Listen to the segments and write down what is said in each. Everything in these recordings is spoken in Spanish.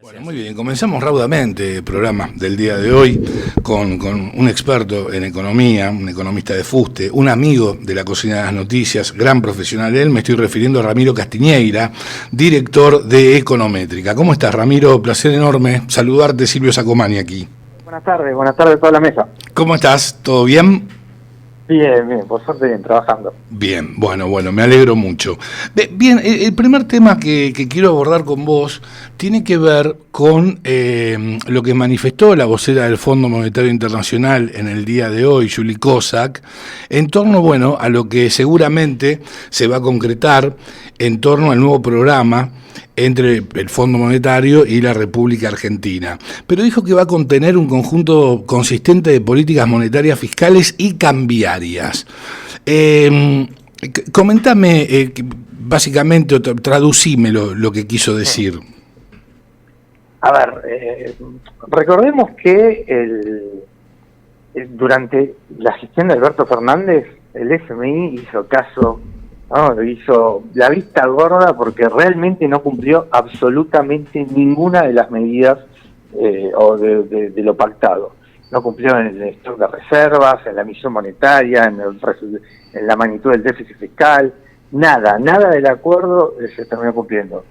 Bueno, muy bien, comenzamos raudamente el programa del día de hoy con un experto en economía, un economista de fuste, un amigo de la cocina de las noticias, gran profesional él, me estoy refiriendo a Ramiro Castiñeira, director de Econométrica. ¿Cómo estás, Ramiro? Placer enorme saludarte, Silvio Sacomani aquí. Buenas tardes a toda la mesa. ¿Cómo estás? ¿Todo bien? Bien, por suerte bien, trabajando. Bien, bueno, me alegro mucho. Bien, el primer tema que quiero abordar con vos tiene que ver con lo que manifestó la vocera del Fondo Monetario Internacional en el día de hoy, Julie Kozak, en torno, bueno, a lo que seguramente se va a concretar en torno al nuevo programa entre el Fondo Monetario y la República Argentina. Pero dijo que va a contener un conjunto consistente de políticas monetarias, fiscales y cambiarias. Comentame, básicamente, o traducime lo que quiso decir. A ver, recordemos que durante la gestión de Alberto Fernández, el FMI hizo caso, ¿no? Hizo la vista gorda porque realmente no cumplió absolutamente ninguna de las medidas o de lo pactado. No cumplió en el stock de reservas, en la emisión monetaria, en la magnitud del déficit fiscal, nada del acuerdo se terminó cumpliendo.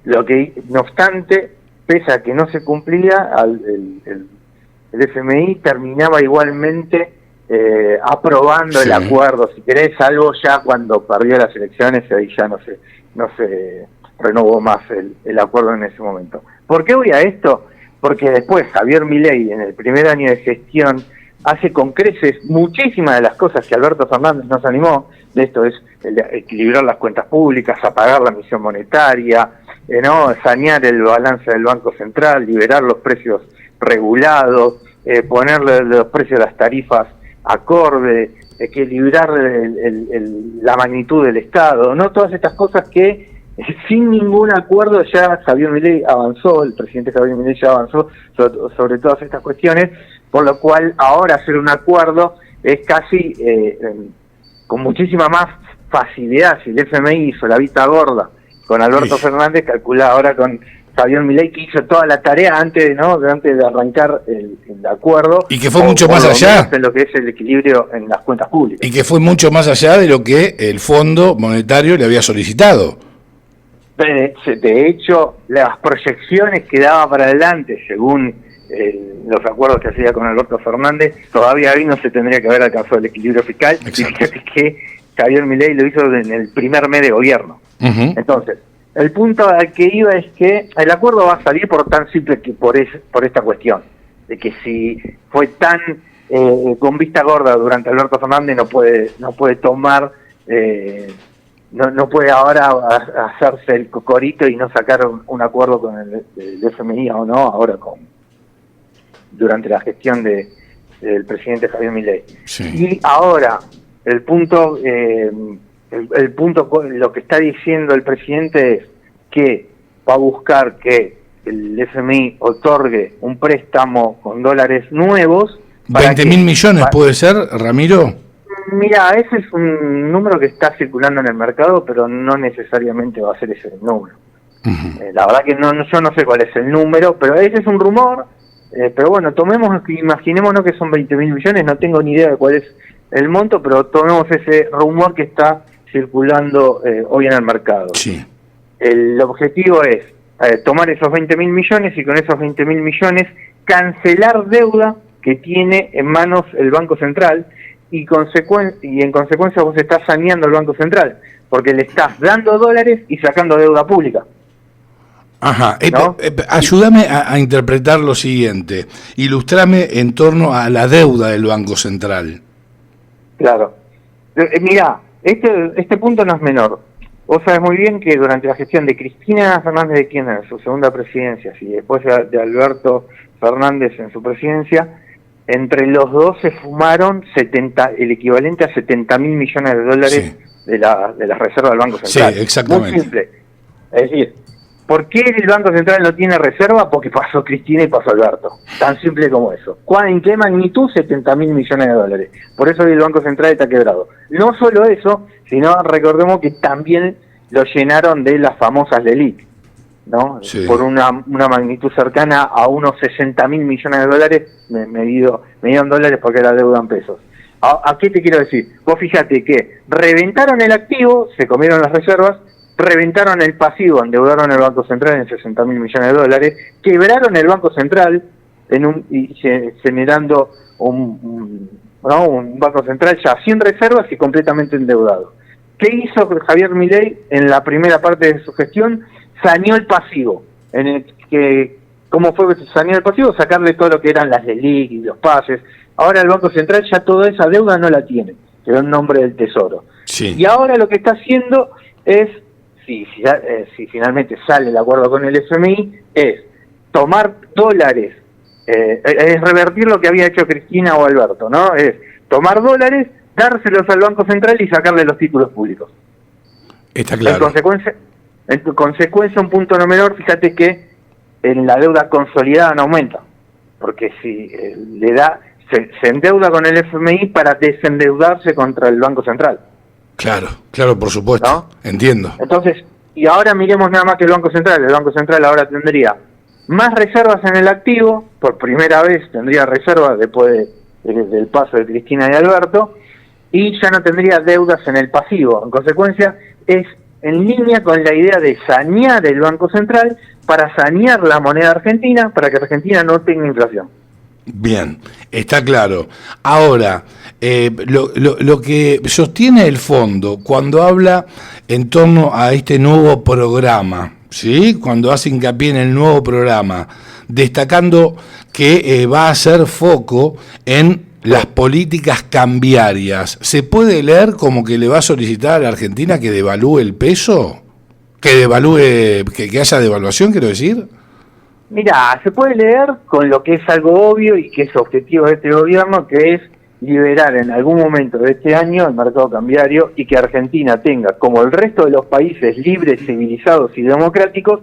Lo que, no obstante, pese a que no se cumplía, el FMI terminaba igualmente aprobando el acuerdo, si querés, salvo ya cuando perdió las elecciones, ahí ya no se renovó más el acuerdo en ese momento. ¿Por qué voy a esto? Porque después Javier Milei, en el primer año de gestión, hace con creces muchísimas de las cosas que Alberto Fernández nos animó. De esto es equilibrar las cuentas públicas, apagar la emisión monetaria, ¿no? Sanear el balance del Banco Central, liberar los precios regulados, ponerle los precios de las tarifas acorde, equilibrar la magnitud del Estado, ¿no? Todas estas cosas que sin ningún acuerdo ya Javier Milei avanzó, el presidente Javier Milei ya avanzó sobre todas estas cuestiones, por lo cual ahora hacer un acuerdo es casi con muchísima más facilidad. Si el FMI hizo la vista gorda con Alberto Fernández, calcula ahora con Javier Milei, que hizo toda la tarea antes de arrancar el acuerdo. Y que fue mucho más allá. En lo que es el equilibrio en las cuentas públicas. Y que fue mucho más allá de lo que el Fondo Monetario le había solicitado. De hecho, las proyecciones que daba para adelante, según los acuerdos que hacía con Alberto Fernández, todavía hoy no se tendría que haber alcanzado el equilibrio fiscal. Y fíjate que Javier Milei lo hizo en el primer mes de gobierno. Entonces, el punto al que iba es que el acuerdo va a salir por tan simple que por esta cuestión, de que si fue tan con vista gorda durante Alberto Fernández, no puede tomar, no puede ahora hacerse el cocorito y no sacar un acuerdo con el FMI o no, ahora durante la gestión del presidente Javier Milei. Sí. Y ahora, el punto, lo que está diciendo el presidente es que va a buscar que el FMI otorgue un préstamo con dólares nuevos. 20.000 millones puede ser, Ramiro. Mira, ese es un número que está circulando en el mercado, pero no necesariamente va a ser ese el número. La verdad que yo no sé cuál es el número, pero ese es un rumor. Pero bueno, imaginémonos que son 20.000 millones, no tengo ni idea de cuál es el monto, pero tomemos ese rumor que está circulando hoy en el mercado. Sí. El objetivo es tomar esos 20.000 millones y con esos 20.000 millones cancelar deuda que tiene en manos el Banco Central y en consecuencia vos estás saneando el Banco Central, porque le estás dando dólares y sacando deuda pública. Ajá, ¿no? Ayúdame a interpretar lo siguiente, ilustrame en torno a la deuda del Banco Central. Claro. Mirá, este punto no es menor. Vos sabés muy bien que durante la gestión de Cristina Fernández de Kirchner en su segunda presidencia y después de Alberto Fernández en su presidencia, entre los dos se fumaron el equivalente a 70.000 millones de dólares de las reservas del Banco Central. Sí, exactamente. Muy simple. Es decir, ¿por qué el Banco Central no tiene reserva? Porque pasó Cristina y pasó Alberto. Tan simple como eso. ¿En qué magnitud? 70.000 millones de dólares. Por eso hoy el Banco Central está quebrado. No solo eso, sino recordemos que también lo llenaron de las famosas LELIQ. ¿no? Sí. Por una magnitud cercana a unos 60.000 millones de dólares, medido en dólares porque era deuda en pesos. ¿A qué te quiero decir? Vos fíjate que reventaron el activo, se comieron las reservas, reventaron el pasivo, endeudaron el Banco Central en 60.000 millones de dólares, quebraron el Banco Central generando un Banco Central ya sin reservas y completamente endeudado. ¿Qué hizo Javier Milei en la primera parte de su gestión? Saneó el pasivo. ¿Cómo fue que saneó el pasivo? Sacarle todo lo que eran las LELIQ y los pases. Ahora el Banco Central ya toda esa deuda no la tiene, quedó en nombre del Tesoro. Sí. Y ahora lo que está haciendo es, si finalmente sale el acuerdo con el FMI, es tomar dólares, es revertir lo que había hecho Cristina o Alberto, ¿no? Es tomar dólares, dárselos al Banco Central y sacarle los títulos públicos. Está claro. En consecuencia, un punto no menor, fíjate que en la deuda consolidada no aumenta, porque si se endeuda con el FMI para desendeudarse contra el Banco Central. Claro, por supuesto, ¿no? Entiendo. Entonces, y ahora miremos nada más que el Banco Central ahora tendría más reservas en el activo, por primera vez tendría reservas después del paso de Cristina y Alberto, y ya no tendría deudas en el pasivo. En consecuencia, es en línea con la idea de sanear el Banco Central para sanear la moneda argentina, para que Argentina no tenga inflación. Bien, está claro. Ahora, lo que sostiene el fondo cuando habla en torno a este nuevo programa, ¿sí? Cuando hace hincapié en el nuevo programa, destacando que va a hacer foco en las políticas cambiarias, ¿se puede leer como que le va a solicitar a la Argentina que devalúe el peso? ¿Que haya devaluación, quiero decir? Mira, se puede leer con lo que es algo obvio y que es objetivo de este gobierno, que es liberar en algún momento de este año el mercado cambiario y que Argentina tenga, como el resto de los países libres, civilizados y democráticos,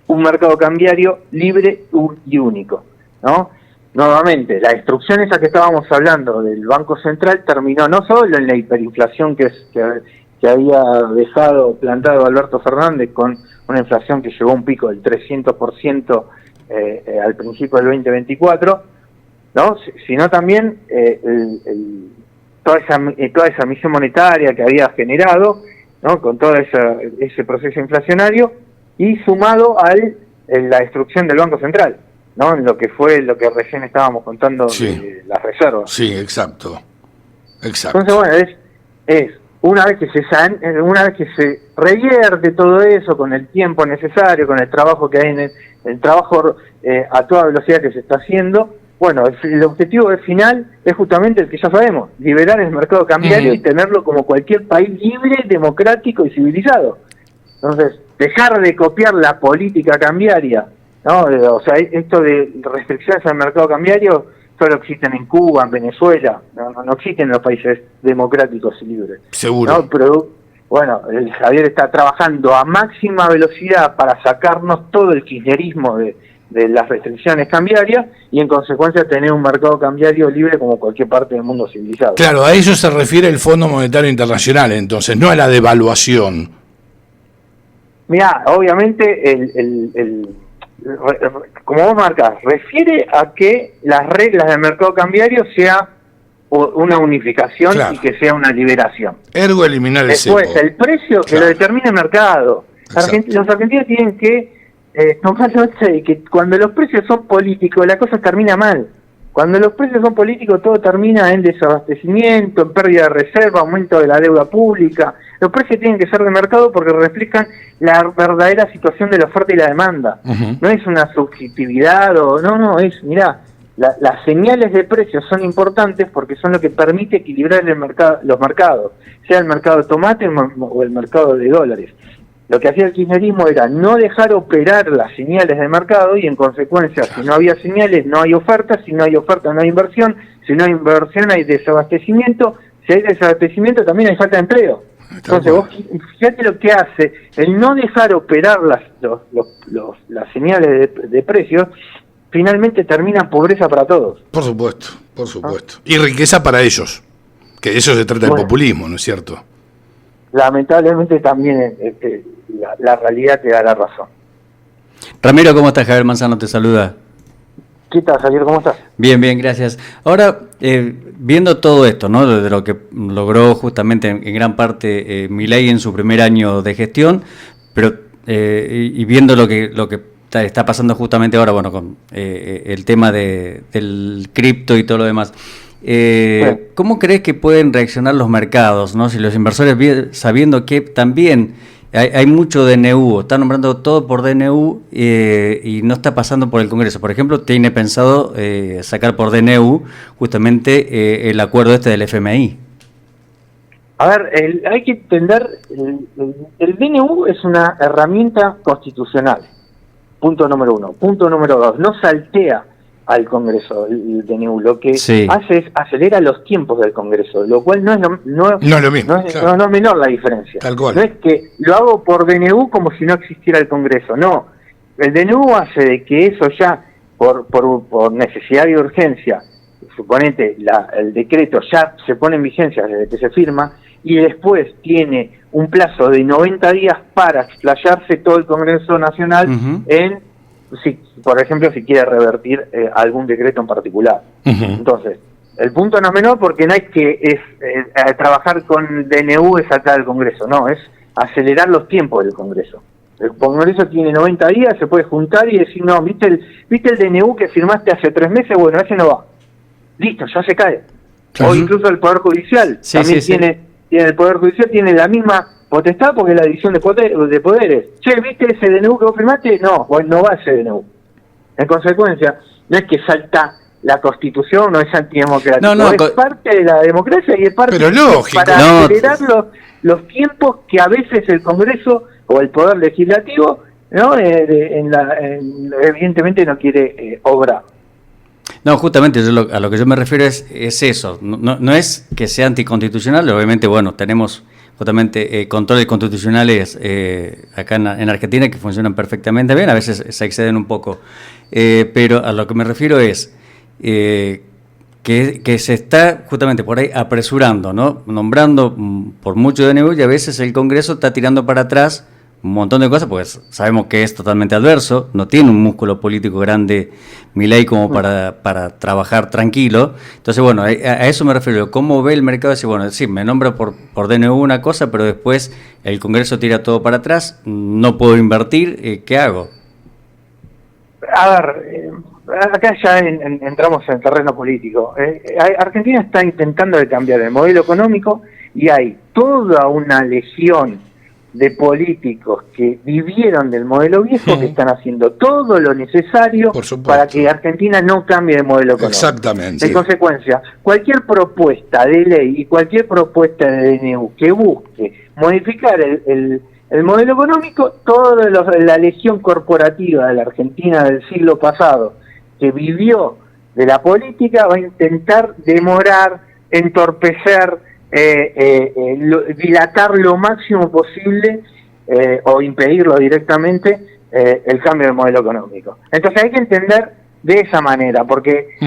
un mercado cambiario libre y único, ¿no? Nuevamente, la destrucción esa que estábamos hablando del Banco Central terminó no solo en la hiperinflación que había dejado plantado Alberto Fernández, con una inflación que llegó a un pico del 300% al principio del 2024, ¿no? Sino también toda esa emisión monetaria que había generado, ¿no? Con todo ese proceso inflacionario, y sumado a la destrucción del Banco Central, ¿no? En lo que recién estábamos contando, sí, de las reservas. Sí, exacto. Entonces, bueno, es una vez que se revierte todo eso con el tiempo necesario, con el trabajo que hay el trabajo a toda velocidad que se está haciendo, bueno, el objetivo final es justamente el que ya sabemos: liberar el mercado cambiario y tenerlo como cualquier país libre, democrático y civilizado. Entonces, dejar de copiar la política cambiaria, ¿no? O sea, esto de restricciones al mercado cambiario solo existen en Cuba, en Venezuela, no existen en los países democráticos y libres. Seguro. ¿No? Pero, bueno, el Javier está trabajando a máxima velocidad para sacarnos todo el kirchnerismo de las restricciones cambiarias y, en consecuencia, tener un mercado cambiario libre como cualquier parte del mundo civilizado. Claro, a eso se refiere el Fondo Monetario Internacional, entonces, no a la devaluación. Mirá, obviamente, como vos marcás, refiere a que las reglas del mercado cambiario sea una unificación, claro, y que sea una liberación. Ergo eliminar el Después, cepo. El precio que, claro, lo determina el mercado. Los argentinos tienen que tomar nota de que cuando los precios son políticos, la cosa termina mal. Cuando los precios son políticos, todo termina en desabastecimiento, en pérdida de reserva, aumento de la deuda pública. Los precios tienen que ser de mercado porque reflejan la verdadera situación de la oferta y la demanda. No es una subjetividad mirá, las señales de precios son importantes porque son lo que permite equilibrar los mercados, sea el mercado de tomate o el mercado de dólares. Lo que hacía el kirchnerismo era no dejar operar las señales de mercado y, en consecuencia, si no había señales, no hay oferta; si no hay oferta, no hay inversión; si no hay inversión, hay desabastecimiento; si hay desabastecimiento, también hay falta de empleo. Entonces, vos fíjate lo que hace el no dejar operar las señales de precios. Finalmente termina pobreza para todos. Por supuesto. Y riqueza para ellos, que de eso se trata el populismo, ¿no es cierto? Lamentablemente también la realidad te da la razón. Ramiro, ¿cómo estás? Javier Manzano te saluda. ¿Qué tal, Javier? ¿Cómo estás? Bien, bien, gracias. Ahora, viendo todo esto, ¿no? De lo que logró justamente en gran parte Milei en su primer año de gestión, pero y viendo lo que está pasando justamente ahora, bueno, con el tema del cripto y todo lo demás. ¿Cómo crees que pueden reaccionar los mercados, ¿no? Si los inversores, sabiendo que también hay mucho DNU, está nombrando todo por DNU y no está pasando por el Congreso? Por ejemplo, tiene pensado sacar por DNU justamente el acuerdo del FMI. A ver, hay que entender, el DNU es una herramienta constitucional, punto número 1. Punto número 2, no saltea al Congreso el DNU, lo que hace es acelera los tiempos del Congreso, lo cual no es lo mismo, no es menor la diferencia. Tal cual. No es que lo hago por DNU como si no existiera el Congreso, no. El DNU hace de que eso ya, por necesidad y urgencia, suponete el decreto ya se pone en vigencia desde que se firma, y después tiene un plazo de 90 días para explayarse todo el Congreso Nacional en, por ejemplo, si quiere revertir algún decreto en particular. Entonces, el punto no es menor porque no es que trabajar con DNU es sacar al Congreso, no, es acelerar los tiempos del Congreso. El Congreso tiene 90 días, se puede juntar y decir, no, ¿viste el DNU que firmaste hace 3 meses? Bueno, ese no va. Listo, ya se cae. O incluso el Poder Judicial también tiene el Poder Judicial tiene la misma potestad porque es la división de poderes. Che, ¿viste ese DNU que vos firmaste? No, no va ese DNU. En consecuencia, no es que salta la Constitución, no es antidemocrático, es parte de la democracia y es parte para acelerar los tiempos que a veces el Congreso o el Poder Legislativo evidentemente no quiere obrar. No, justamente a lo que yo me refiero es eso, no es que sea anticonstitucional, obviamente, bueno, tenemos justamente controles constitucionales acá en Argentina que funcionan perfectamente bien, a veces se exceden un poco, pero a lo que me refiero es que se está justamente por ahí apresurando, ¿no? Nombrando por mucho DNU y a veces el Congreso está tirando para atrás un montón de cosas, pues sabemos que es totalmente adverso, no tiene un músculo político grande Milei como para trabajar tranquilo. Entonces, bueno, a eso me refiero. ¿Cómo ve el mercado? Dice, bueno, sí, me nombra por DNU una cosa, pero después el Congreso tira todo para atrás, no puedo invertir, ¿qué hago? A ver, acá ya entramos en el terreno político. Argentina está intentando de cambiar el modelo económico y hay toda una legión de políticos que vivieron del modelo viejo que están haciendo todo lo necesario para que Argentina no cambie de modelo económico. Exactamente. En consecuencia, cualquier propuesta de ley y cualquier propuesta de DNU que busque modificar el modelo económico, toda la legión corporativa de la Argentina del siglo pasado que vivió de la política va a intentar demorar, entorpecer, dilatar lo máximo posible o impedirlo directamente el cambio del modelo económico. Entonces hay que entender de esa manera, porque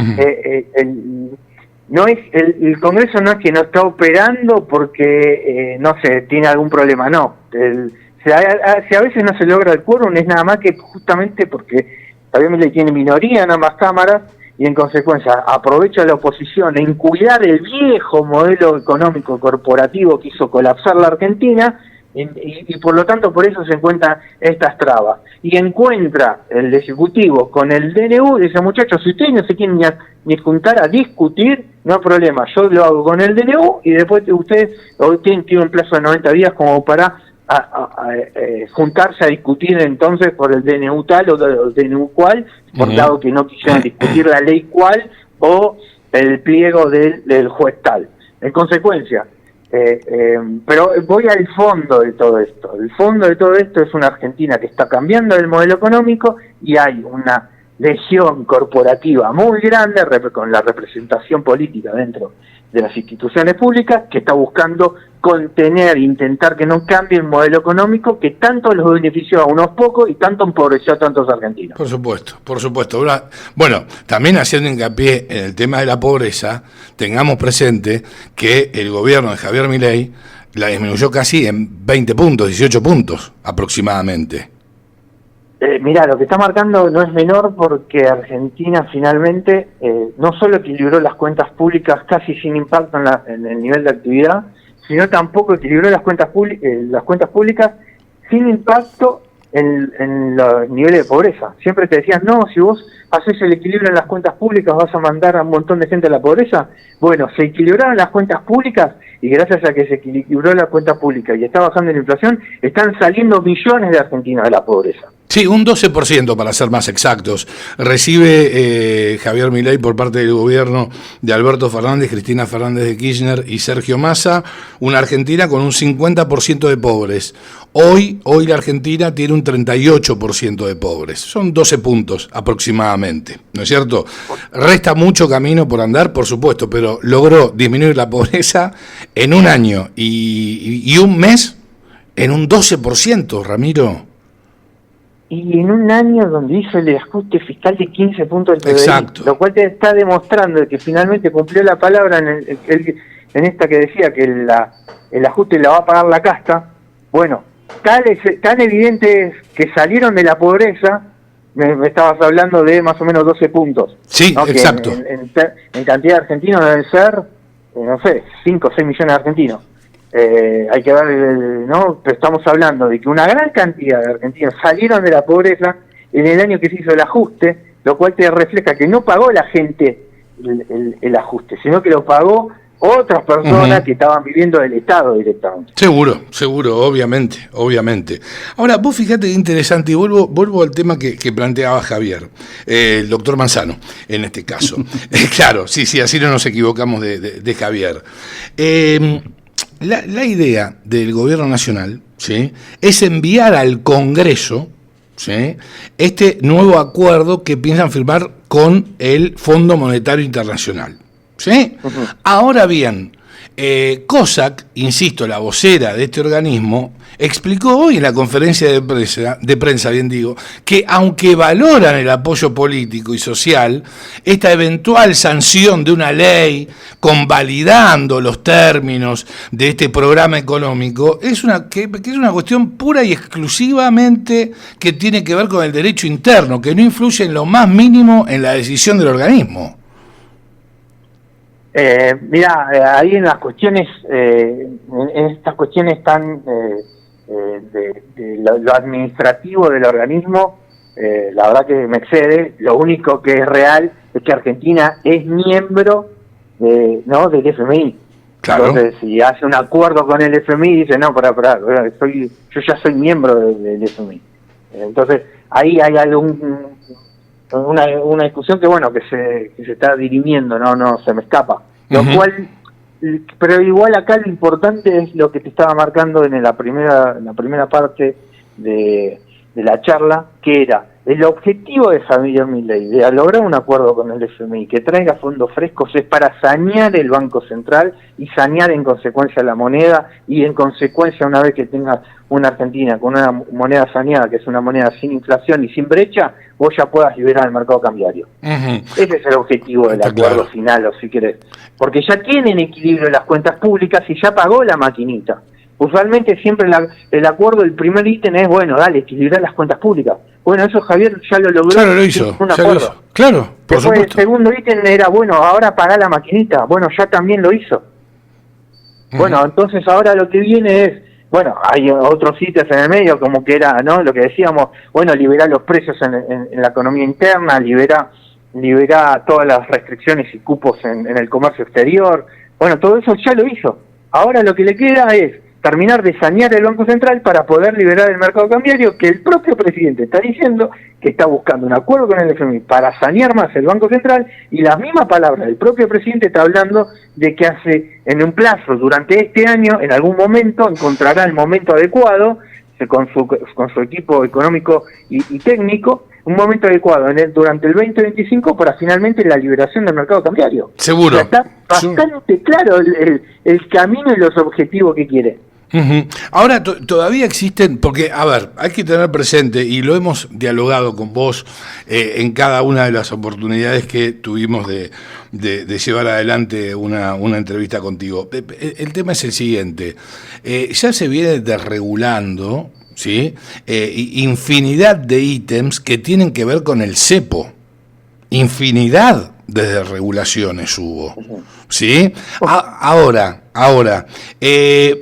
no es el Congreso no es que no está operando porque no sé, tiene algún problema, no. Si a veces no se logra el quórum es nada más que justamente porque también le tiene minoría en ambas cámaras y en consecuencia aprovecha la oposición en cuidar el viejo modelo económico corporativo que hizo colapsar la Argentina y por lo tanto por eso se encuentran estas trabas. Y encuentra el Ejecutivo con el DNU y dice, muchachos, si ustedes no se quieren ni juntar a discutir, no hay problema, yo lo hago con el DNU y después ustedes tienen un plazo de 90 días como para juntarse a discutir entonces por el DNU tal o el DNU cual, por dado que no quisieron discutir la ley cual o el pliego del juez tal. En consecuencia, pero voy al fondo de todo esto. El fondo de todo esto es una Argentina que está cambiando el modelo económico y hay una legión corporativa muy grande con la representación política dentro de las instituciones públicas que está buscando contener, intentar que no cambie el modelo económico que tanto los benefició a unos pocos y tanto empobreció a tantos argentinos. Por supuesto, por supuesto. Bueno, también haciendo hincapié en el tema de la pobreza, tengamos presente que el gobierno de Javier Milei la disminuyó casi en 20 puntos, 18 puntos aproximadamente. Mirá, lo que está marcando no es menor porque Argentina finalmente no solo equilibró las cuentas públicas casi sin impacto en el nivel de actividad, sino tampoco equilibró las cuentas públicas sin impacto en los niveles de pobreza. Siempre te decían, no, si vos haces el equilibrio en las cuentas públicas vas a mandar a un montón de gente a la pobreza. Bueno, se equilibraron las cuentas públicas y gracias a que se equilibró la cuenta pública y está bajando la inflación, están saliendo millones de argentinos de la pobreza. Sí, un 12% para ser más exactos. Recibe Javier Milei por parte del gobierno de Alberto Fernández, Cristina Fernández de Kirchner y Sergio Massa, una Argentina con un 50% de pobres. Hoy la Argentina tiene un 38% de pobres. Son 12 puntos aproximadamente, ¿no es cierto? Resta mucho camino por andar, por supuesto, pero logró disminuir la pobreza en un año y un mes en un 12%, Ramiro. Y en un año donde hizo el ajuste fiscal de 15 puntos del PBI, exacto, lo cual te está demostrando que finalmente cumplió la palabra en esta que decía que el ajuste la va a pagar la casta. Bueno, tan evidente es que salieron de la pobreza, me estabas hablando de más o menos 12 puntos. Sí, ¿no? exacto. En cantidad de argentinos deben ser, no sé, 5 o 6 millones de argentinos. Hay que ver, ¿no? Pero estamos hablando de que una gran cantidad de argentinos salieron de la pobreza en el año que se hizo el ajuste, lo cual te refleja que no pagó la gente el ajuste, sino que lo pagó otras personas que estaban viviendo del Estado directamente. Seguro, obviamente. Ahora, vos fíjate qué interesante, y vuelvo al tema que planteaba Javier, el doctor Manzano, en este caso. Claro, sí, así no nos equivocamos de Javier. La idea del gobierno nacional, ¿sí?, es enviar al Congreso, ¿sí?, este nuevo acuerdo que piensan firmar con el Fondo Monetario Internacional, ¿sí? Uh-huh. Ahora bien, COSAC, insisto, la vocera de este organismo, explicó hoy en la conferencia de prensa, que aunque valoran el apoyo político y social, esta eventual sanción de una ley convalidando los términos de este programa económico es una cuestión pura y exclusivamente que tiene que ver con el derecho interno, que no influye en lo más mínimo en la decisión del organismo. Mira, ahí en las cuestiones, en estas cuestiones tan de lo administrativo del organismo, la verdad que me excede. Lo único que es real es que Argentina es miembro del FMI. Claro. Entonces, si hace un acuerdo con el FMI, dice, no, yo ya soy miembro del FMI. Entonces, ahí hay una discusión que se está dirimiendo, no se me escapa. Lo cual, pero igual acá lo importante es lo que te estaba marcando en la primera parte de la charla, que era el objetivo de Javier Milei de lograr un acuerdo con el FMI que traiga fondos frescos es para sanear el Banco Central y sanear en consecuencia la moneda, y en consecuencia, una vez que tengas una Argentina con una moneda saneada, que es una moneda sin inflación y sin brecha, vos ya puedas liberar el mercado cambiario. Uh-huh. Ese es el objetivo del acuerdo final, o si querés. Porque ya tienen equilibrio las cuentas públicas y ya pagó la maquinita. Usualmente siempre el acuerdo, el primer ítem es, dale, equilibrar las cuentas públicas. Bueno, eso Javier ya lo logró. Claro, lo hizo. Claro, por Después supuesto. El segundo ítem era, ahora pagá la maquinita. Bueno, ya también lo hizo. Uh-huh. Bueno, entonces ahora lo que viene es, hay otros ítems en el medio, como que era, ¿no?, lo que decíamos, liberar los precios en la economía interna, liberar todas las restricciones y cupos en el comercio exterior. Todo eso ya lo hizo. Ahora lo que le queda es terminar de sanear el Banco Central para poder liberar el mercado cambiario, que el propio presidente está diciendo que está buscando un acuerdo con el FMI para sanear más el Banco Central, y la misma palabra del propio presidente está hablando de que en un plazo, durante este año, en algún momento, encontrará el momento adecuado, con su equipo económico y técnico, un momento adecuado durante el 2025 para finalmente la liberación del mercado cambiario. Seguro. O sea, está bastante claro el camino y los objetivos que quiere. Uh-huh. Ahora todavía existen, porque hay que tener presente, y lo hemos dialogado con vos en cada una de las oportunidades que tuvimos de llevar adelante una entrevista contigo. El tema es el siguiente: ya se viene desregulando, ¿sí? Infinidad de ítems que tienen que ver con el cepo. Infinidad de regulaciones hubo, ¿sí? Ahora,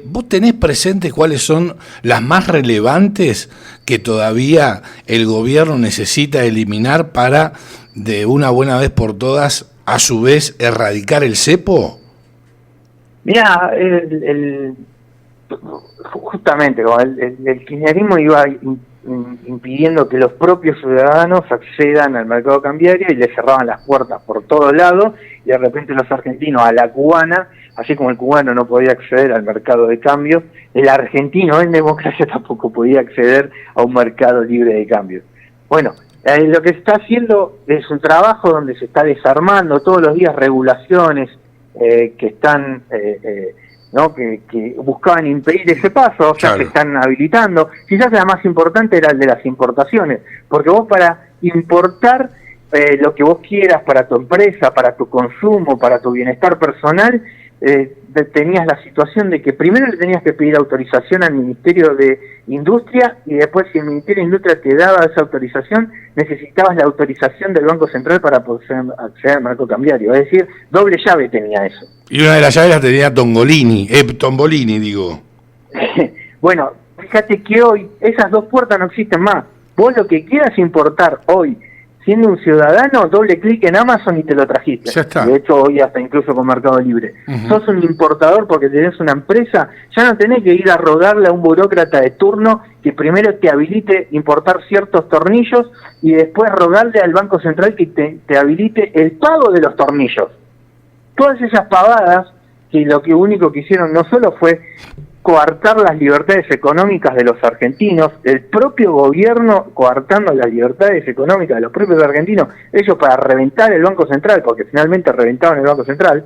¿vos tenés presente cuáles son las más relevantes que todavía el gobierno necesita eliminar para, de una buena vez por todas, a su vez, erradicar el cepo? Mira, justamente como el kirchnerismo iba impidiendo que los propios ciudadanos accedan al mercado cambiario y le cerraban las puertas por todos lados, y de repente los argentinos a la cubana, así como el cubano no podía acceder al mercado de cambio, el argentino en democracia tampoco podía acceder a un mercado libre de cambio. Bueno, lo que se está haciendo es un trabajo donde se está desarmando todos los días regulaciones que están... ¿no? que buscaban impedir ese paso, o sea, claro, se están habilitando. Quizás la más importante era el de las importaciones, porque vos para importar lo que vos quieras para tu empresa, para tu consumo, para tu bienestar personal, tenías la situación de que primero le tenías que pedir autorización al Ministerio de Industria, y después, si el Ministerio de Industria te daba esa autorización, necesitabas la autorización del Banco Central para poder acceder al mercado cambiario. Es decir, doble llave tenía eso. Y una de las llaves la tenía Tombolini, digo. Bueno, fíjate que hoy esas dos puertas no existen más. Vos lo que quieras importar hoy, siendo un ciudadano, doble clic en Amazon y te lo trajiste. Ya está. De hecho, hoy hasta incluso con Mercado Libre. Sos un importador porque tenés una empresa, ya no tenés que ir a rogarle a un burócrata de turno que primero te habilite importar ciertos tornillos y después rogarle al Banco Central que te habilite el pago de los tornillos. Todas esas pavadas que lo que único que hicieron no solo fue coartar las libertades económicas de los argentinos, el propio gobierno coartando las libertades económicas de los propios argentinos, ellos para reventar el Banco Central, porque finalmente reventaron el Banco Central.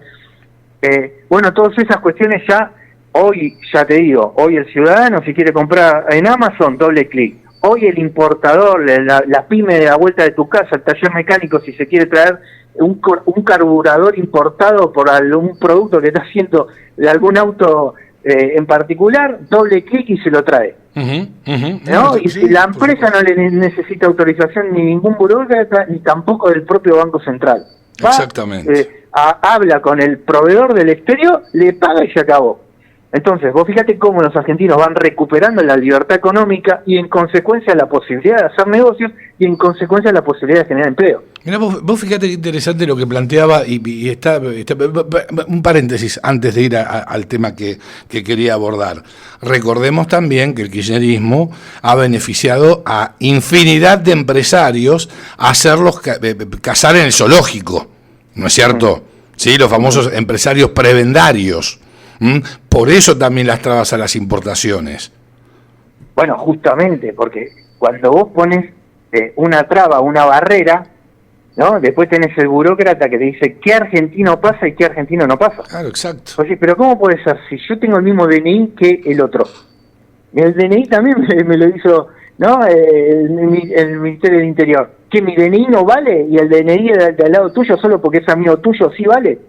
Bueno, todas esas cuestiones ya, hoy, ya te digo, hoy el ciudadano si quiere comprar en Amazon, doble clic. Hoy el importador, la pyme de la vuelta de tu casa, el taller mecánico, si se quiere traer un carburador importado por algún producto que está haciendo de algún auto en particular, doble clic y se lo trae. ¿No? Y si la empresa no le necesita autorización ni ningún burócrata, ni tampoco del propio Banco Central. Va, exactamente. Habla con el proveedor del exterior, le paga y se acabó. Entonces, vos fíjate cómo los argentinos van recuperando la libertad económica y en consecuencia la posibilidad de hacer negocios y en consecuencia la posibilidad de generar empleo. Mirá, vos fíjate qué interesante lo que planteaba y está un paréntesis antes de ir al tema que quería abordar. Recordemos también que el kirchnerismo ha beneficiado a infinidad de empresarios a hacerlos cazar en el zoológico, ¿no es cierto? Sí, los famosos empresarios prebendarios. Por eso también las trabas a las importaciones. Bueno, justamente, porque cuando vos pones una traba, una barrera, ¿no? Después tenés el burócrata que te dice qué argentino pasa y qué argentino no pasa. Claro, exacto. Oye, pero ¿cómo puede ser si yo tengo el mismo DNI que el otro? El DNI también me lo hizo, ¿no? El Ministerio del Interior. ¿Que mi DNI no vale y el DNI de al lado tuyo solo porque es amigo tuyo sí vale?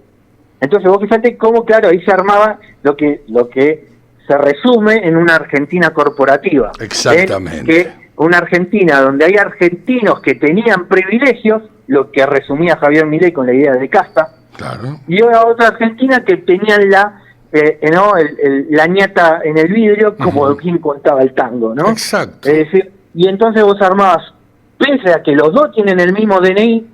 Entonces vos fíjate cómo, claro, ahí se armaba lo que se resume en una Argentina corporativa. Exactamente. Que una Argentina donde hay argentinos que tenían privilegios, lo que resumía Javier Milei con la idea de casta, claro, y otra Argentina que tenían la ñata en el vidrio, como quien contaba el tango, ¿no? Exacto. Es decir, y entonces vos armabas, pese a que los dos tienen el mismo DNI,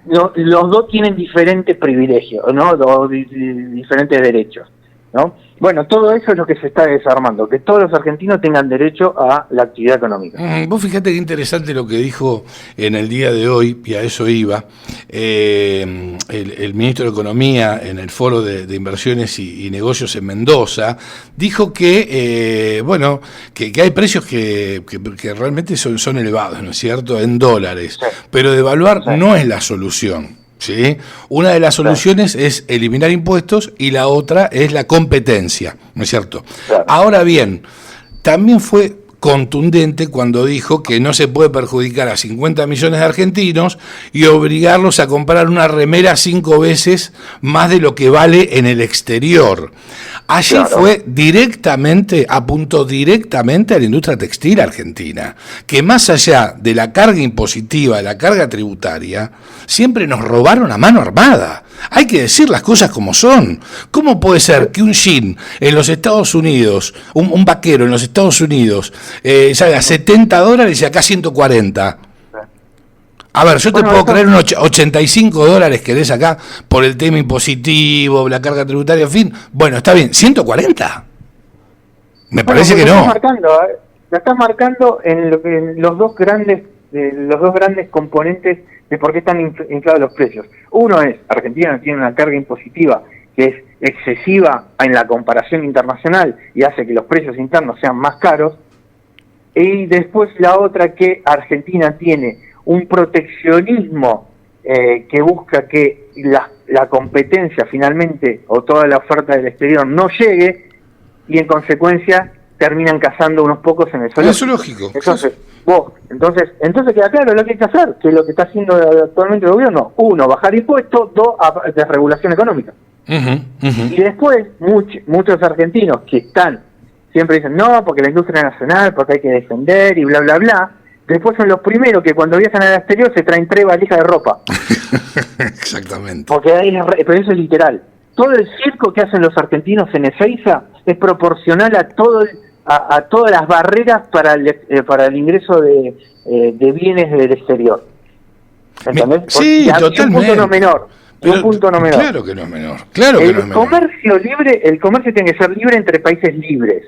los dos tienen diferentes privilegios, ¿no? Diferentes derechos, ¿no? Bueno, todo eso es lo que se está desarmando, que todos los argentinos tengan derecho a la actividad económica. Vos fíjate qué interesante lo que dijo en el día de hoy, y a eso iba, el ministro de Economía en el Foro de Inversiones y Negocios en Mendoza, dijo que, que hay precios que realmente son elevados, ¿no es cierto?, en dólares, sí, pero devaluar no es la solución. ¿Sí? Una de las soluciones es eliminar impuestos y la otra es la competencia, ¿no es cierto? Ahora bien, también fue contundente cuando dijo que no se puede perjudicar a 50 millones de argentinos y obligarlos a comprar una remera 5 veces más de lo que vale en el exterior. Allí fue directamente, apuntó directamente a la industria textil argentina, que más allá de la carga impositiva, de la carga tributaria, siempre nos robaron a mano armada. Hay que decir las cosas como son. ¿Cómo puede ser que un jean en los Estados Unidos, un vaquero en los Estados Unidos, salga a $70 y acá 140? A ver, yo te puedo creer unos $85 que des acá por el tema impositivo, la carga tributaria, en fin. Bueno, está bien. ¿140? Me parece que no. La estás marcando en los dos grandes componentes de por qué están inflados los precios. Uno es, Argentina tiene una carga impositiva que es excesiva en la comparación internacional y hace que los precios internos sean más caros. Y después la otra, que Argentina tiene un proteccionismo que busca que la competencia finalmente o toda la oferta del exterior no llegue, y en consecuencia terminan cazando unos pocos en el zoológico. Entonces queda claro lo que hay que hacer, que es lo que está haciendo actualmente el gobierno. 1, bajar impuestos. 2, desregulación económica. Y después muchos argentinos que siempre dicen no, porque la industria nacional, porque hay que defender y bla bla bla. Después son los primeros que cuando viajan al exterior se traen 3 valijas de ropa. Exactamente. Porque pero eso es literal. Todo el circo que hacen los argentinos en Ezeiza es proporcional a todas las barreras para el ingreso de bienes del exterior. ¿Entendés? Sí, totalmente. Un punto no menor. Claro que no es menor. El comercio libre, el comercio tiene que ser libre entre países libres.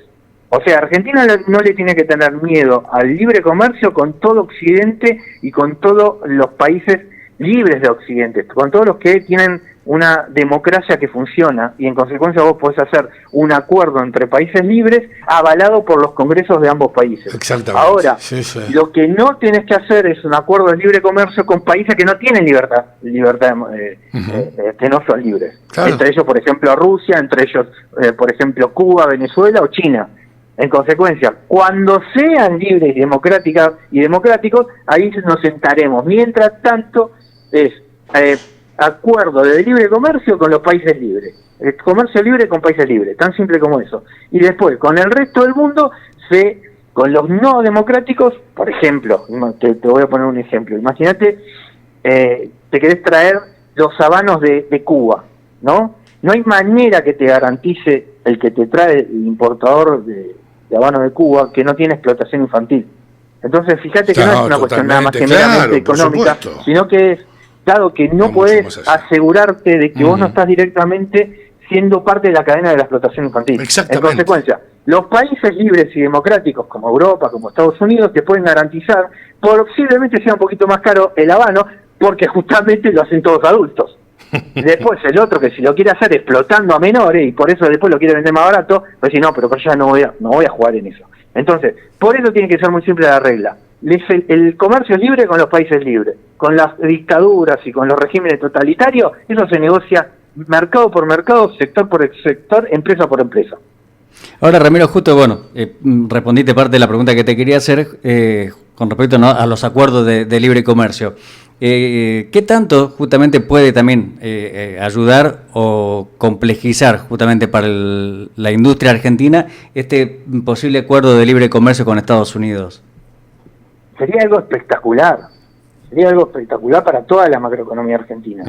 O sea, Argentina no le tiene que tener miedo al libre comercio con todo Occidente y con todos los países libres de Occidente, con todos los que tienen una democracia que funciona, y en consecuencia vos podés hacer un acuerdo entre países libres avalado por los congresos de ambos países. Exactamente. Ahora, lo que no tienes que hacer es un acuerdo de libre comercio con países que no tienen libertad que no son libres. Claro. Entre ellos, por ejemplo, Rusia, entre ellos, por ejemplo, Cuba, Venezuela o China. En consecuencia, cuando sean libres y democráticos, ahí nos sentaremos. Mientras tanto, es acuerdo de libre comercio con los países libres. El comercio libre con países libres, tan simple como eso. Y después, con el resto del mundo, con los no democráticos, por ejemplo, te voy a poner un ejemplo. Imagínate, te querés traer los habanos de Cuba, ¿no? No hay manera que te garantice el que te trae el importador de habano de Cuba que no tiene explotación infantil. Entonces, fíjate que no es una cuestión nada más que meramente económica, sino que es, dado que no podés asegurarte de que vos no estás directamente siendo parte de la cadena de la explotación infantil. En consecuencia, los países libres y democráticos como Europa, como Estados Unidos, te pueden garantizar, posiblemente sea un poquito más caro el habano, porque justamente lo hacen todos adultos. Después el otro, que si lo quiere hacer explotando a menores y por eso después lo quiere vender más barato, pues si no, pero ya no voy a jugar en eso. Entonces, por eso tiene que ser muy simple la regla. El comercio es libre con los países libres. Con las dictaduras y con los regímenes totalitarios, eso se negocia mercado por mercado, sector por sector, empresa por empresa. Ahora, Ramiro, justo, respondiste parte de la pregunta que te quería hacer con respecto a los acuerdos de libre comercio. ¿Qué tanto justamente puede también ayudar o complejizar justamente para la industria argentina este posible acuerdo de libre comercio con Estados Unidos? Sería algo espectacular para toda la macroeconomía argentina.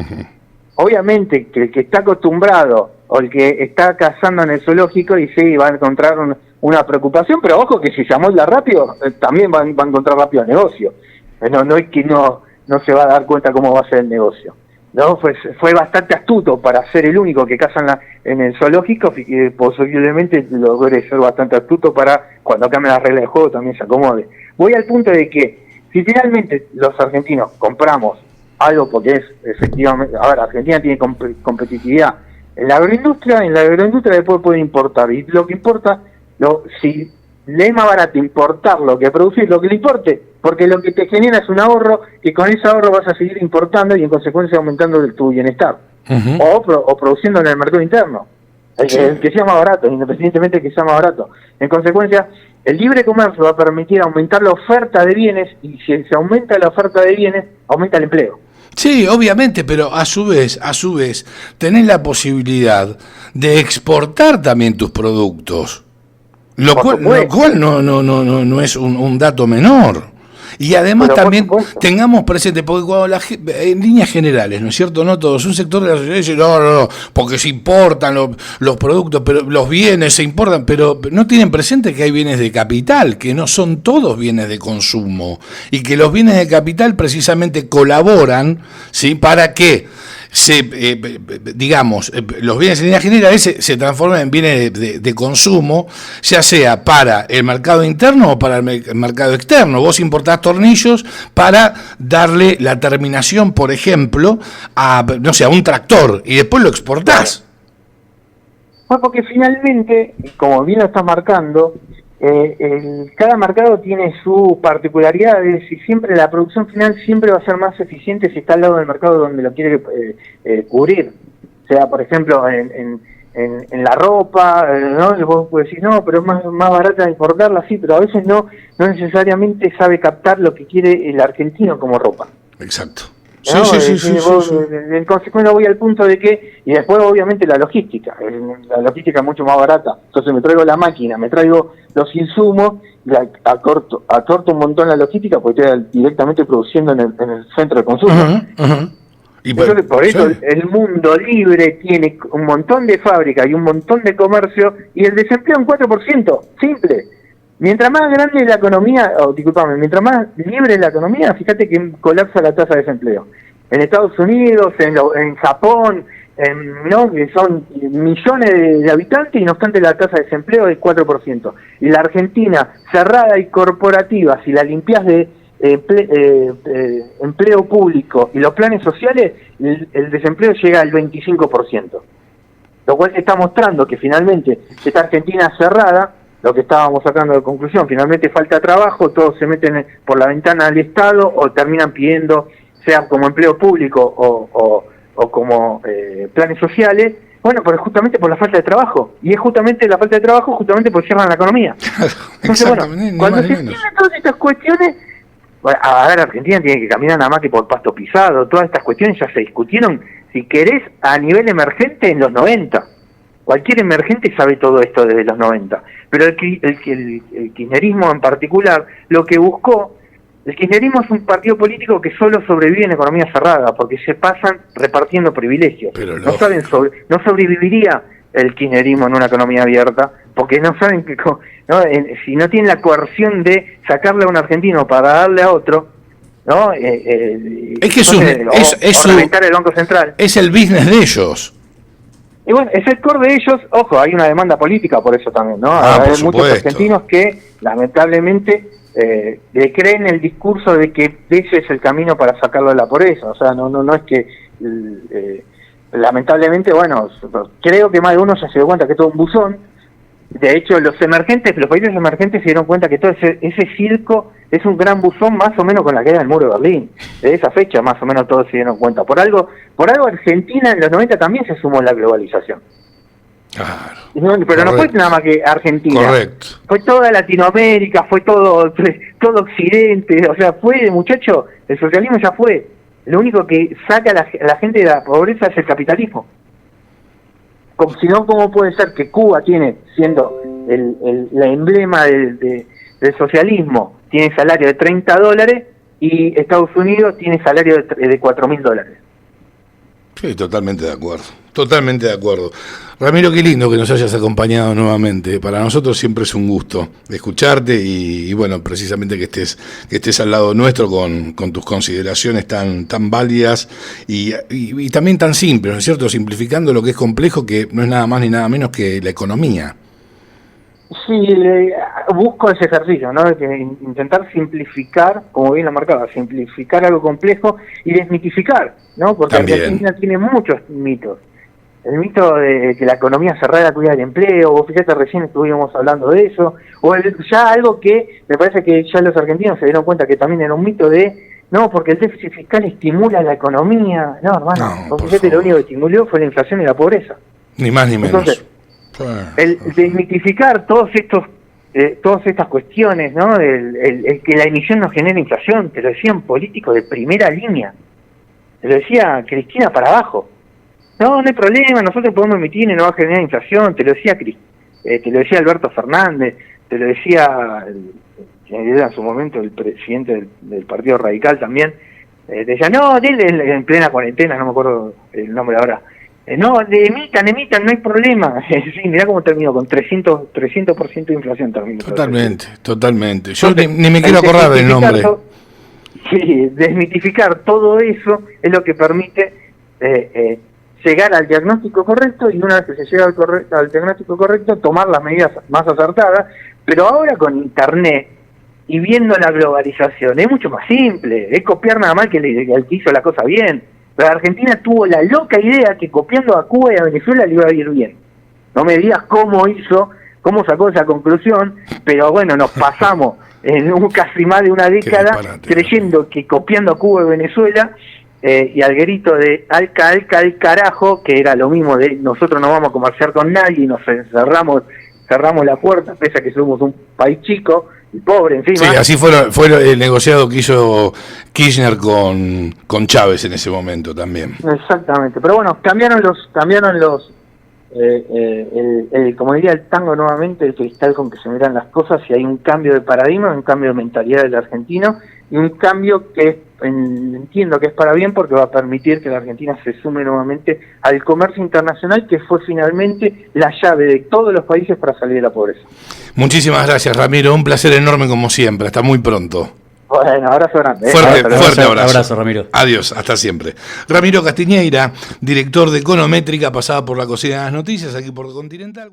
Obviamente que el que está acostumbrado o el que está cazando en el zoológico y sí va a encontrar una preocupación, pero ojo que si se amolda rápido, también va a encontrar rápido el negocio. No es que no se va a dar cuenta cómo va a ser el negocio. No, fue bastante astuto para ser el único que caza en el zoológico, y posiblemente logre ser bastante astuto para cuando cambie las reglas de juego también se acomode. Voy al punto de que si finalmente los argentinos compramos algo, porque es efectivamente, Argentina tiene competitividad en la agroindustria después puede importar, y lo que importa, si le es más barato importar lo que producir, lo que le importe, porque lo que te genera es un ahorro, que con ese ahorro vas a seguir importando y en consecuencia aumentando tu bienestar, o produciendo en el mercado interno, el que sea más barato, independientemente de que sea más barato. En consecuencia, el libre comercio va a permitir aumentar la oferta de bienes, y si se aumenta la oferta de bienes, aumenta el empleo. Sí, obviamente, pero a su vez, tenés la posibilidad de exportar también tus productos, lo cual no es un dato menor. Y además pero también tengamos presente, porque cuando en líneas generales, ¿no es cierto? No todos, un sector de la sociedad dice, no, porque se importan los productos, pero los bienes se importan, pero no tienen presente que hay bienes de capital, que no son todos bienes de consumo, y que los bienes de capital precisamente colaboran, ¿sí? Para que los bienes en líneas generales se transforman en bienes de consumo, ya sea para el mercado interno o para el mercado externo. Vos importás tornillos para darle la terminación, por ejemplo, a un tractor, y después lo exportás. Pues porque finalmente, como bien lo estás marcando, cada mercado tiene sus particularidades, y siempre la producción final siempre va a ser más eficiente si está al lado del mercado donde lo quiere cubrir. O sea, por ejemplo, en la ropa, ¿no? Vos podés decir, no, pero es más barata importarla, sí, pero a veces no necesariamente sabe captar lo que quiere el argentino como ropa. Exacto. Sí. En consecuencia voy al punto de que, y después obviamente la logística es mucho más barata. Entonces me traigo la máquina, me traigo los insumos, acorto un montón la logística porque estoy directamente produciendo en el centro de consumo. Y entonces, por eso el mundo libre tiene un montón de fábricas y un montón de comercio, y el desempleo un 4%, simple. Mientras más grande es la economía, mientras más libre es la economía, fíjate que colapsa la tasa de desempleo. En Estados Unidos, en Japón, ¿no? Que son millones de habitantes, y no obstante la tasa de desempleo es 4%. Y la Argentina, cerrada y corporativa, si la limpias de empleo público y los planes sociales, el desempleo llega al 25%. Lo cual está mostrando que finalmente esta Argentina cerrada, lo que estábamos sacando de conclusión, finalmente falta trabajo, todos se meten por la ventana al Estado o terminan pidiendo, sea como empleo público o como planes sociales, bueno, pero justamente por la falta de trabajo, y es justamente la falta de trabajo justamente porque cierran la economía. Entonces, bueno, cuando se entienden todas estas cuestiones, bueno, a ver, Argentina tiene que caminar nada más que por pasto pisado, todas estas cuestiones ya se discutieron, si querés, a nivel emergente en los 90. Cualquier emergente sabe todo esto desde los 90, pero el kirchnerismo en particular, lo que buscó, el kirchnerismo es un partido político que solo sobrevive en economía cerrada, porque se pasan repartiendo privilegios. Pero no sobreviviría el kirchnerismo en una economía abierta, porque no saben que si no tienen la coerción de sacarle a un argentino para darle a otro, ¿no? Es que reventar el Banco Central. Es el business de ellos. Y bueno, es el core de ellos. Ojo, hay una demanda política por eso también, ¿no? Hay muchos argentinos que lamentablemente le creen el discurso de que ese es el camino para sacarlo de la pobreza. O sea, no es que lamentablemente, bueno, creo que más de uno ya se dio cuenta que es todo un buzón. De hecho, los países emergentes se dieron cuenta que todo ese circo es un gran buzón, más o menos con la caída del muro de Berlín. De esa fecha más o menos todos se dieron cuenta. Por algo Argentina en los 90 también se sumó a la globalización. Claro. Pero no fue nada más que Argentina. Correcto. Fue toda Latinoamérica, fue todo Occidente. O sea, muchacho, el socialismo ya fue. Lo único que saca a la gente de la pobreza es el capitalismo. Si no, ¿cómo puede ser que Cuba siendo la emblema del socialismo, tiene salario de $30 y Estados Unidos tiene salario de $4.000? Sí, totalmente de acuerdo. Ramiro, qué lindo que nos hayas acompañado nuevamente. Para nosotros siempre es un gusto escucharte y bueno, precisamente que estés al lado nuestro con tus consideraciones tan válidas y también tan simples, ¿no es cierto? Simplificando lo que es complejo, que no es nada más ni nada menos que la economía. Sí, busco ese ejercicio, ¿no? De intentar simplificar, como bien lo marcaba, simplificar algo complejo y desmitificar, ¿no? Porque Argentina tiene muchos mitos. El mito de que la economía cerrada cuida el empleo, vos fíjate, recién estuvimos hablando de eso, o ya algo que me parece que ya los argentinos se dieron cuenta que también era un mito no, porque el déficit fiscal estimula la economía. No, hermano, vos fíjate, lo único que estimuló fue la inflación y la pobreza. Ni más ni menos. Entonces, el desmitificar todos estos todas estas cuestiones, ¿no? El que la emisión no genera inflación, te lo decían políticos de primera línea, te lo decía Cristina para abajo. No hay problema, nosotros podemos emitir y no va a generar inflación, te lo decía Alberto Fernández, te lo decía, quien era en su momento el presidente del Partido Radical también, decía, no, en plena cuarentena, no me acuerdo el nombre ahora, no, emitan, no hay problema. Sí, mirá cómo terminó, con 300% de inflación terminó. Totalmente. Yo ni me quiero acordar del nombre. Sí, desmitificar todo eso es lo que permite llegar al diagnóstico correcto, y una vez que se llega al diagnóstico correcto, tomar las medidas más acertadas. Pero ahora con Internet y viendo la globalización es mucho más simple, es copiar nada más que el que hizo la cosa bien. Pero Argentina tuvo la loca idea que copiando a Cuba y a Venezuela le iba a ir bien. No me digas cómo sacó esa conclusión, pero bueno, nos pasamos en casi más de una década creyendo que copiando a Cuba y Venezuela, y al grito de al carajo, que era lo mismo de nosotros no vamos a comerciar con nadie y nos cerramos la puerta, pese a que somos un país chico y pobre encima. Sí, así fue el negociado que hizo Kirchner con Chávez en ese momento también. Exactamente, pero bueno, cambiaron los como diría el tango nuevamente, el cristal con que se miran las cosas, y hay un cambio de paradigma, un cambio de mentalidad del argentino, y un cambio que entiendo que es para bien, porque va a permitir que la Argentina se sume nuevamente al comercio internacional, que fue finalmente la llave de todos los países para salir de la pobreza. Muchísimas gracias, Ramiro, un placer enorme como siempre, hasta muy pronto. Bueno, abrazo grande. Fuerte abrazo. Abrazo, Ramiro. Adiós, hasta siempre. Ramiro Castiñeira, director de Econométrica, pasaba por la cocina de las noticias, aquí por Continental.